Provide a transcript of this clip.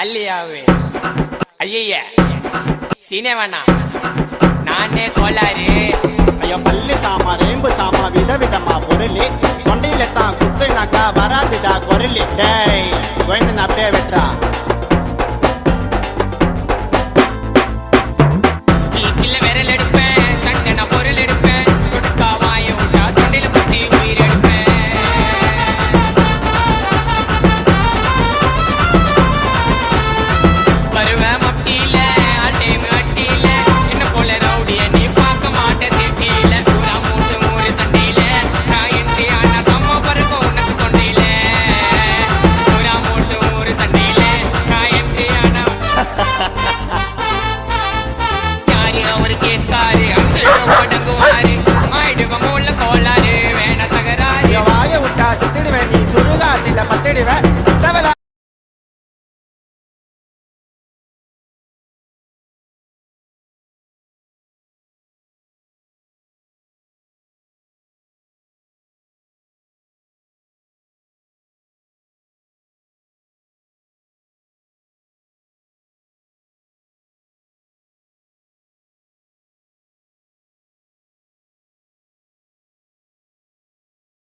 தள்ளியாவே ஐய சீனே வேணாம் நானே கோளாறு ஐயோ பல்லு சாமா ரேம்பு சாமா விதவிதமா பொருளி தொண்டையில தான் குத்துனாக்கா வராதுடா குரலி டேய் கோயந்தன் அப்படியே வெட்டுறா சில்ல விரல் எடுப்பேன் சண்டை நான் பொருள் எடுப்பேன் கொடுக்கா வாய விட்டா தொண்டையில குத்தி உயிர் எடுப்பேன் வருவேன் மட்டியில அட்டேமு அட்டியில என்ன போல ரவுடிய நீ பார்க்க மாட்ட சிட்டியில பூரா மூட்டு மூறு சண்டையில நான் என்று ஆனா சம்ம பறக்கும் உனக்கு தொண்டையில பூரா மூட்டு மூறு சண்டையில நான் என்று ஆனா யாரு அவரு கேஸ்காரு அந்த ஓடங்குவாரு ஆயிடுவ மூல கோளாறு வேண தகராறு வாய விட்டா செத்துடுவேன் நீ சுடுகாட்டில பத்திடுவேன்